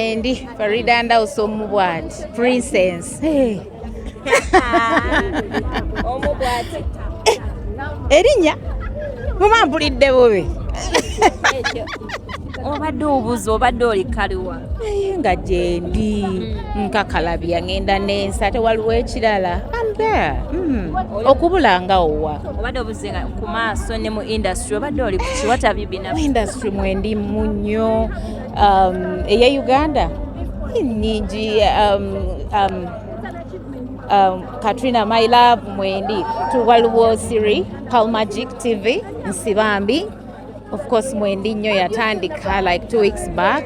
Mwendi Faridah Ndawusi Muwa Princess. Hey. Omubwati. Erinnya mumampulidde bubi. Obadde obuzo obadde oli kaliwa. Nga gyendi nkakalabya ngenda n'ensa tewaliwo ekirala. I'm there. Okubula nga owa. Obadde obuzenga ku maaso ne mu industry obadde oli kuki what have you been up? Industry mwendi munyo eya Uganda. Nnyingi Katrina My Love mwendi tuwaliwo Siri Pal Magic TV Nsibambi. Of course, mwendi nnyo yatandika like 2 weeks back.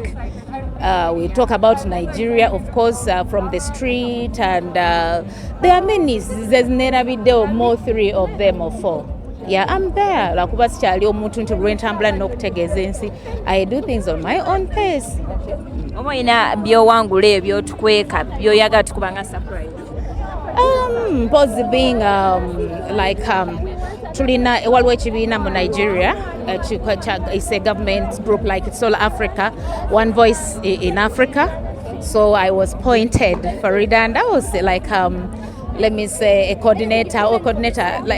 We talk about Nigeria, of course, from the street, and there are many. There's never video, more 3 of them or 4. Yeah, I'm there. Like kuba sikyali omuntu nti lwentambula n'okutegeeza ensi. I do things on my own pace. Omuyina byowangula ebyo tukweka byoyagala tukubanga surprise. Pose being tulina waliwo ekibiina mu Nigeria. It's a government group like it's all Africa, One Voice in Africa. So I was appointed Faridah Ndawusi, like let me say a coordinator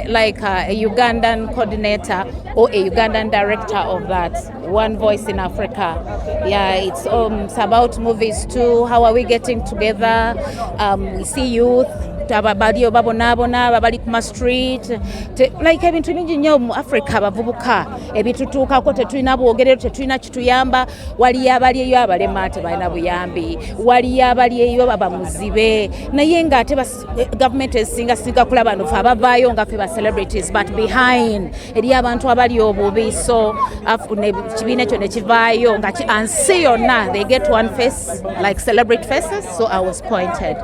like a Ugandan coordinator or a Ugandan director of that One Voice in Africa. Yeah, it's about movies too. How are we getting together? We see youth. Ababali babonabona babali ku street like ebintu bingi nnyo mu Africa bavubuka ebitutuukako tetulina bwogerero tetulina kituyamba. Waliyo abali eyo abalema tebalina buyambi, waliyo abali eyo baba muzibe naye ng'ate government esinga kulaba bano fe abavaayo nga fe ba celebrities but behind eri abantu abali obubi. So kibiina ekyo ne kivaayo nga ansi yonna they get one face like celebrity faces. So I was appointed.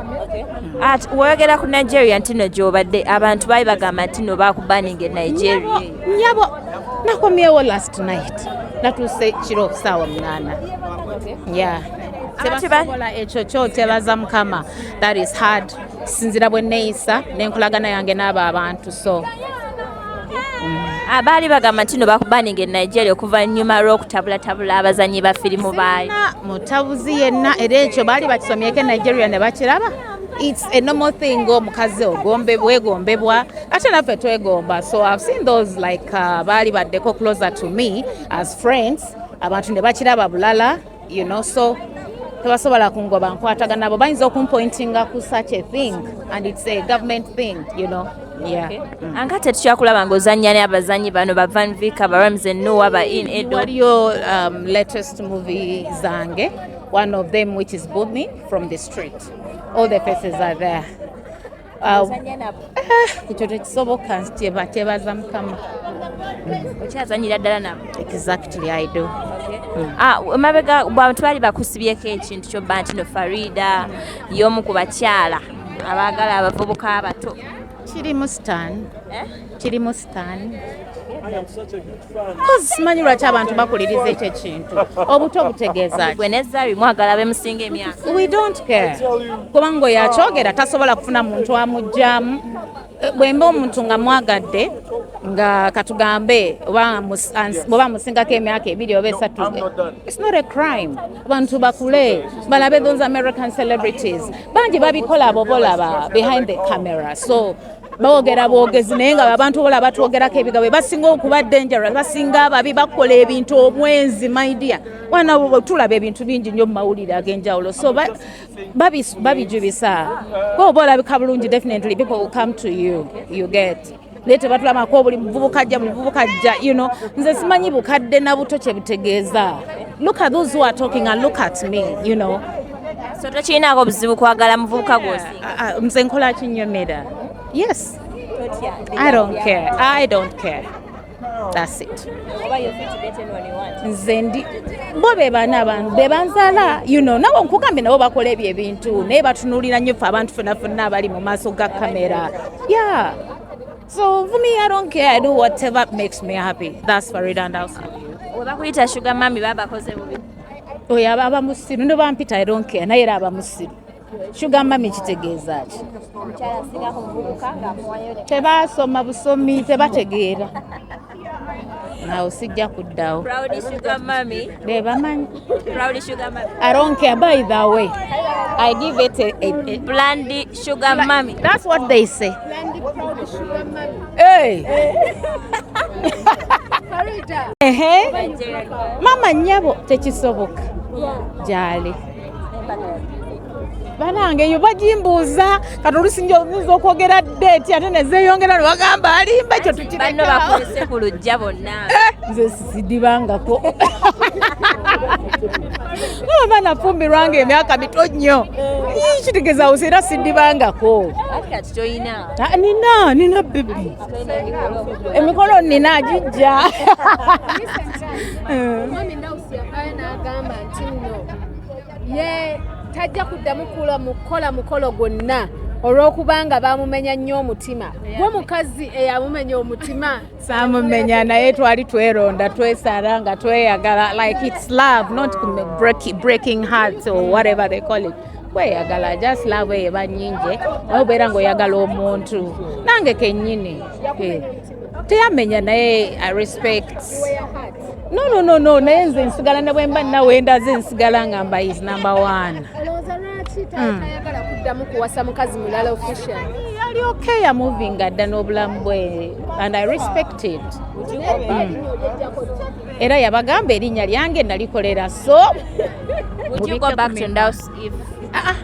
At wogera ku Nigeria ntino gyobadde abantu bayi bagamba ntino bakubanninga Nigeria. Nyabo nakomyewo last night natuse kiro saawa 8. Yeah. Tebasobola ekyo kyotebaza Mukama. That is hard. Sinzira bwe neeyisa n'enkolagana yange n'abo abantu. So abaali bagamba ntino bakubanninga Nigeria okuva nnyuma lw'okutabulatabula abazannyi ba firimu baayo. Mutabuzi yenna era ekyo baali bakisomyeko Nigeria ne bakiraba. It's a normal thing omukazi wegombebwa ate naffe twegomba. So I've seen those like baali baddeko closer to me as friends abantu ne bakiraba bulala, you know. So tebasobola kungoba nkwatagana nabo bayinza okumpointinga ku such a thing and it's a government thing, you know. Yeah. Okay. Angate tukyakulaba ng'ozannya ne abazannyi bano ba Van Vika ba Ramsey Noah ba In Edo. What your latest movie zange, one of them which is Boomy from the street. All the faces are there. Ekyo tekisoboka tebaza Mukama. Okyazannyira ddala nabo? Exactly, I do. Emabega bantu baali bakusibyeko ekintu kyobba nti no Faridah y'omu ku bakyala abaagala abavubuka abato. Kirimu stan. Simanyi lwaki abantu bakuliriza ekyo ekintu obuto butegeeza gwe nezaabi mwagala bemusinga emyaka. We don't care kubanga oyo akyogera tasobola kufuna muntu amugjamu. Bwemba omuntu nga mwagadde nga katugambe oba musingako emyaka 2 oba 3, it's not a crime. Abantu bakule balabe those American celebrities bangi babikola bobolaba behind the camera. So bawogera bwogezi naye nga abantu bola batwogerako ebigambo basinga okuba dangerous, basinga ababi bakola ebintu omwenzi my dear. Wana tulaba ebintu bingi nnyo mu mawulire ag'enjawulo. So babijubisa bwoba olabika bulungi, definitely people will come to you, you get lete batulamako buli muvubuka ajja, you know. Nze simanyi bukadde na buto kye butegeeza. Look at those who are talking and look at me, you know. So tokiinaako buzibu kwagala muvubuka gwosinga? Nze nkola kinyomera. Yes. I don't care. That's it. Nze bo bebanzala, you know. Nabo nkugambe nabo bakola ebyo ebintu naye batunulira nnyo ffe abantu ffenna abali mu maaso ga kamera. Yeah. So for me, I don't care. I do whatever makes me happy. That's Faridah Ndawusi. Webakuyita sugar mami babakoze bubi? Oya baba musiru ne bampita I don't care. Naye aba musiru. Sugar mami kitegeeza ki? Omukyala asinga ku muvubuka ng'amuwayo. Tebasoma busomi tebategeera. Awo sijja kuddawo. Proud sugar mommy. Bamanyi. Proud sugar mommy. I don't care, by the way. I give it a Blandy sugar mommy. That's what they say. Blandy proud sugar mommy. Hey. Faridah. Mama nyabo tekisoboka. Jali. Banange yo bagimbuuza kati olusinja oyinza okwogera date ate ne zeeyongera ne bagamba alimba ekyo tukireka. Banno bakulese ku lujja bonna. Nze sidibangako. Abaana fumbirwanga emyaka mito nnyo. Kitegeeza awo era sidibangako. Kati toyina. Nina bebi. Emikolo nina agijja. Mwami Ndawusi yavaayo n'agamba nti nno ye tajja kuddamu kukola mukolo gwonna olw'okubanga bamumenya nnyo omutima. Gwe mukazi eyamumenya omutima. Saamumenya naye twali tweronda twesala nga tweyagala, like it's love, not breaking hearts or whatever they call it. Kweyagala, just love eba nnyingi naye obeera ng'oyagala omuntu. Nange kennyini teyamenya naye I respect. No, naye nze nsigala ne bwe mba nnawenda ze nsigala ngamba is number one. Olowooza lwaki tayagala kuddamu kuwasa mukazi mulala official? Yali okay ya moving adda n'obulamu bwe and I respect it. Era yabagamba erinnya lyange nalikolera so. Would you go back to Ndawusi if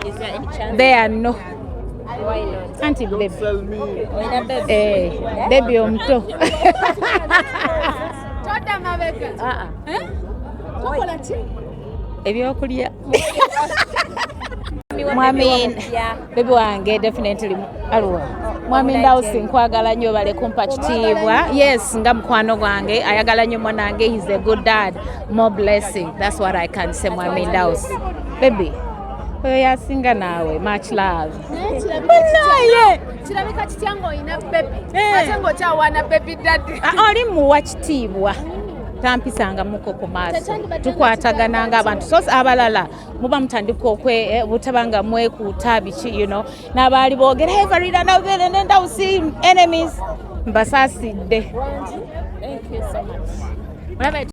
is there any chance? There no. Why not? Auntie baby. Baby. Baby omuto. Toda mabega. Kola ki? Ebyokulya. Mwami baby wange definitely alwa. Mwami Ndawusi nkwagala nnyo bale kumpa kitiibwa. Yes, nga mukwano gwange ayagala nnyo mwanange, he's a good dad. More blessing. That's what I can say Mwami Ndawusi. Baby. Oyo yasinga naawe, much love. Kirabika kitya ng'olina bebi ate ng'okyawaana bebi daddy. Oli Muwa Ekitibwa. Tampisanga muko ku maaso. Tukwatagana ng'abantu. So abalala muba mutandika butabanga mwekuuta biki, you know. N'abaali boogera hey Faridah Ndawusi enemies. Mbasaasidde. Thank you so much.